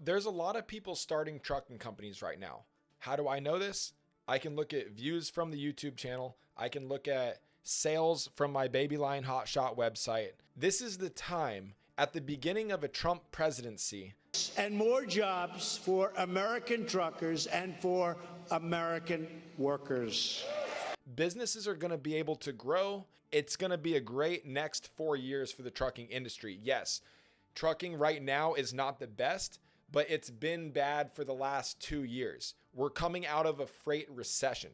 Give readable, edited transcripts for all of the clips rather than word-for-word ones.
there's a lot of people starting trucking companies right now. How do I know this? I can look at views from the YouTube channel. I can look at sales from my Babyline Hotshot website. This is the time at the beginning of a Trump presidency. And more jobs for American truckers and for American workers. Businesses are going to be able to grow. It's going to be a great next 4 years for the trucking industry. Yes, trucking right now is not the best, but it's been bad for the last 2 years. We're coming out of a freight recession,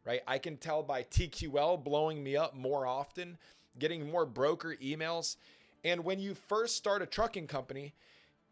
right? I can tell by TQL blowing me up more often, getting more broker emails. And when you first start a trucking company,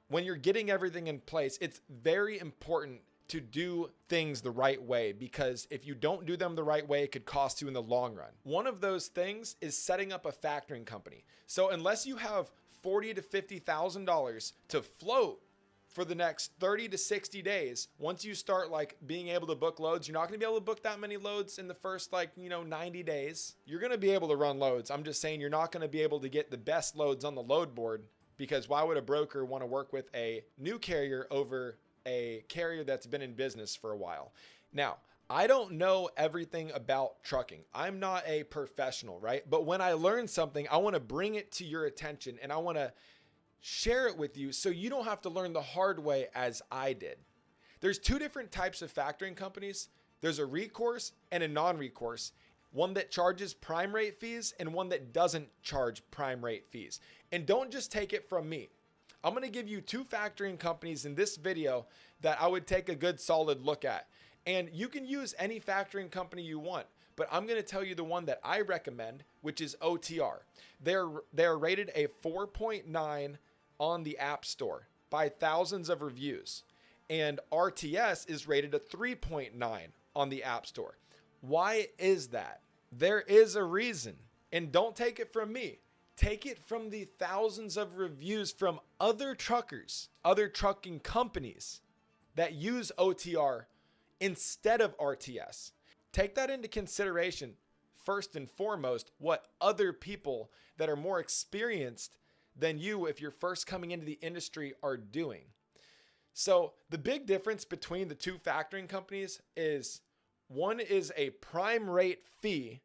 when you're getting everything in place, it's very important to do things the right way, because if you don't do them the right way, it could cost you in the long run. One of those things is setting up a factoring company. So unless you have $40,000 to $50,000 to float for the next 30 to 60 days, once you start like being able to book loads, you're not going to be able to book that many loads in the first 90 days. You're going to be able to run loads. I'm just saying you're not going to be able to get the best loads on the load board, because why would a broker want to work with a new carrier over a carrier that's been in business for a while? Now, I don't know everything about trucking. I'm not a professional, right? But when I learn something, I want to bring it to your attention and I want to share it with you so you don't have to learn the hard way as I did. There's two different types of factoring companies. There's a recourse and a non-recourse. One that charges prime rate fees and one that doesn't charge prime rate fees. And don't just take it from me. I'm going to give you two factoring companies in this video that I would take a good solid look at. And you can use any factoring company you want, but I'm going to tell you the one that I recommend, which is OTR. They're rated a 4.9 on the App Store by thousands of reviews. And RTS is rated a 3.9 on the App Store. Why is that? There is a reason. And don't take it from me. Take it from the thousands of reviews from other truckers, other trucking companies that use OTR instead of RTS. Take that into consideration first and foremost, what other people that are more experienced than you, if you're first coming into the industry, are doing. So the big difference between the two factoring companies is one is a prime rate fee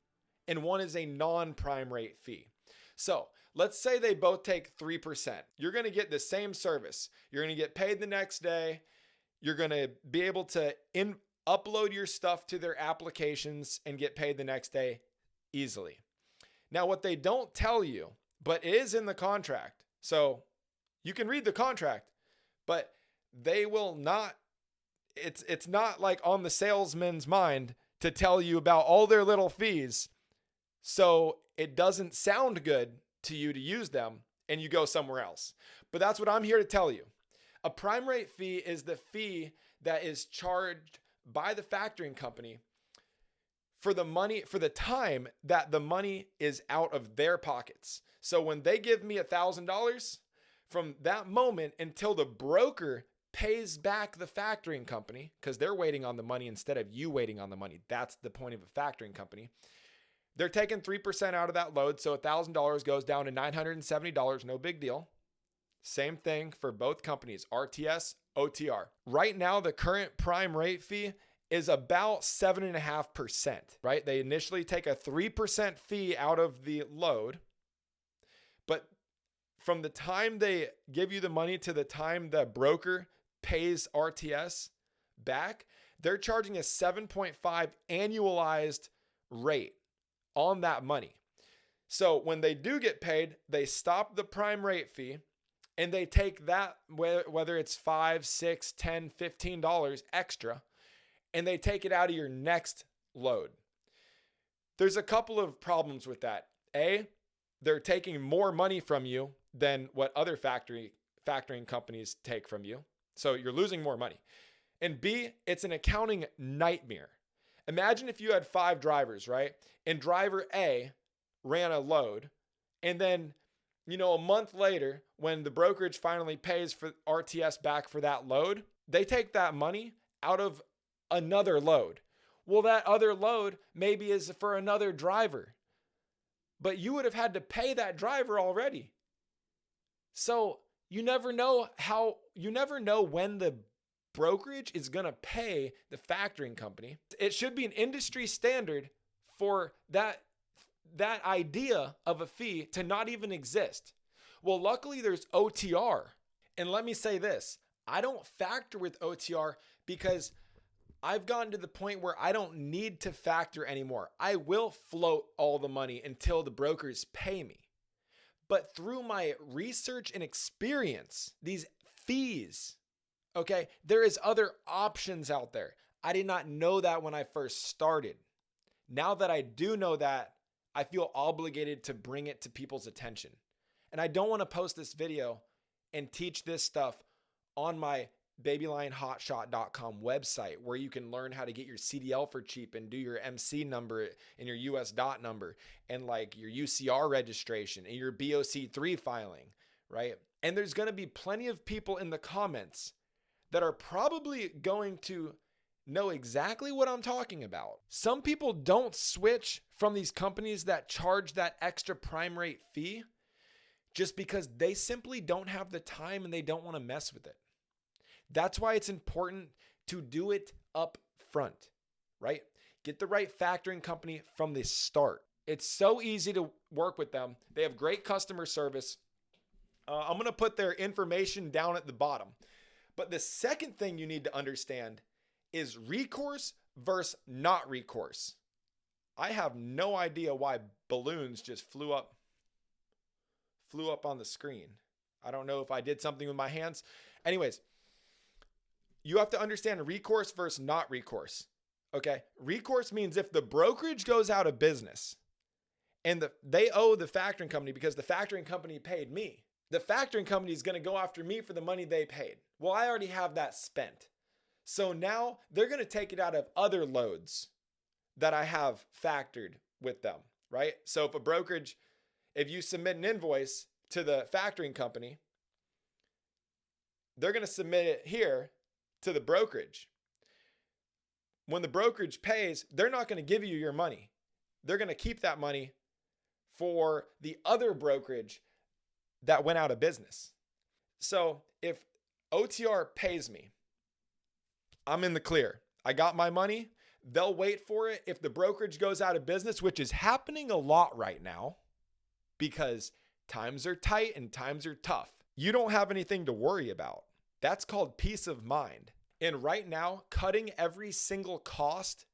and one is a non-prime rate fee. So let's say they both take 3%. You're going to get the same service. You're going to get paid the next day. You're going to be able to upload your stuff to their applications and get paid the next day easily. Now, what they don't tell you, but it is in the contract, so you can read the contract, but they will not, it's not like on the salesman's mind to tell you about all their little fees. So it doesn't sound good to you to use them and you go somewhere else. But that's what I'm here to tell you. A prime rate fee is the fee that is charged by the factoring company for the time that the money is out of their pockets. So when they give me $1,000, from that moment until the broker pays back the factoring company, because they're waiting on the money instead of you waiting on the money. That's the point of a factoring company. They're taking 3% out of that load. So $1,000 goes down to $970. No big deal. Same thing for both companies, RTS, OTR. Right now, the current prime rate fee is about 7.5%, right? They initially take a 3% fee out of the load, but from the time they give you the money to the time the broker pays RTS back, they're charging a 7.5 annualized rate on that money. So when they do get paid, they stop the prime rate fee and they take that, whether it's $5, $6, $10, $15 extra, and they take it out of your next load. There's a couple of problems with that. A, they're taking more money from you than what other factoring companies take from you. So you're losing more money. And B, it's an accounting nightmare. Imagine if you had 5 drivers, right? And driver A ran a load, and then, a month later, when the brokerage finally pays for RTS back for that load, they take that money out of another load. Well, that other load maybe is for another driver, but you would have had to pay that driver already. So you never know when the brokerage is going to pay the factoring company. It should be an industry standard for that idea of a fee to not even exist. Well, luckily there's OTR. And let me say this, I don't factor with OTR because I've gotten to the point where I don't need to factor anymore. I will float all the money until the brokers pay me. But through my research and experience, these fees, okay, there is other options out there. I did not know that when I first started. Now that I do know that, I feel obligated to bring it to people's attention. And I don't want to post this video and teach this stuff on my babylionhotshot.com website where you can learn how to get your CDL for cheap and do your MC number and your US dot number and like your UCR registration and your BOC3 filing, right? And there's going to be plenty of people in the comments that are probably going to know exactly what I'm talking about. Some people don't switch from these companies that charge that extra prime rate fee just because they simply don't have the time and they don't want to mess with it. That's why it's important to do it up front, right? Get the right factoring company from the start. It's so easy to work with them. They have great customer service. I'm going to put their information down at the bottom. But the second thing you need to understand is recourse versus not recourse. I have no idea why balloons just flew up on the screen. I don't know if I did something with my hands. Anyways, you have to understand recourse versus not recourse. Okay. Recourse means if the brokerage goes out of business and they owe the factoring company because the factoring company paid me, the factoring company is going to go after me for the money they paid. Well, I already have that spent. So now they're going to take it out of other loads that I have factored with them, right? So if you submit an invoice to the factoring company, they're going to submit it here to the brokerage. When the brokerage pays, they're not going to give you your money. They're going to keep that money for the other brokerage that went out of business. So if OTR pays me, I'm in the clear. I got my money. They'll wait for it. If the brokerage goes out of business, which is happening a lot right now because times are tight and times are tough, you don't have anything to worry about. That's called peace of mind. And right now, cutting every single cost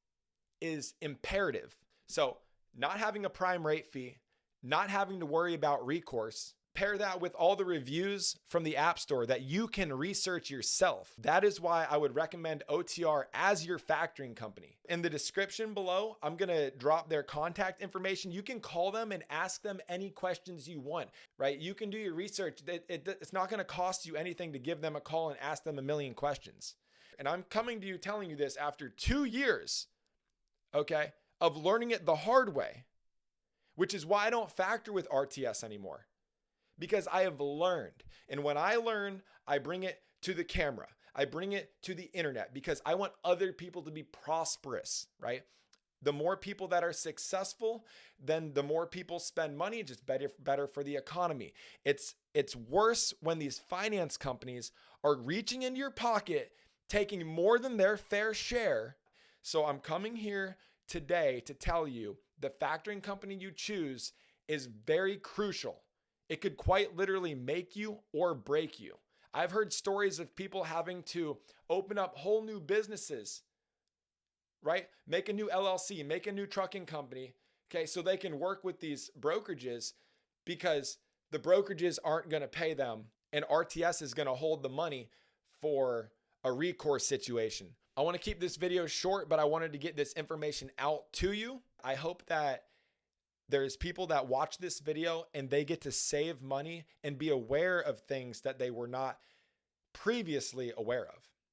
is imperative. So not having a prime rate fee, not having to worry about recourse, pair that with all the reviews from the App Store that you can research yourself. That is why I would recommend OTR as your factoring company. In the description below, I'm going to drop their contact information. You can call them and ask them any questions you want, right? You can do your research. It's not going to cost you anything to give them a call and ask them a million questions. And I'm coming to you telling you this after 2 years, okay, of learning it the hard way, which is why I don't factor with RTS anymore. Because I have learned. And when I learn, I bring it to the camera. I bring it to the internet because I want other people to be prosperous, right? The more people that are successful, then the more people spend money, just better for the economy. It's worse when these finance companies are reaching into your pocket, taking more than their fair share. So I'm coming here today to tell you the factoring company you choose is very crucial. It could quite literally make you or break you. I've heard stories of people having to open up whole new businesses, right? Make a new LLC, make a new trucking company, okay, so they can work with these brokerages because the brokerages aren't going to pay them and RTS is going to hold the money for a recourse situation. I want to keep this video short, but I wanted to get this information out to you. I hope that there's people that watch this video and they get to save money and be aware of things that they were not previously aware of.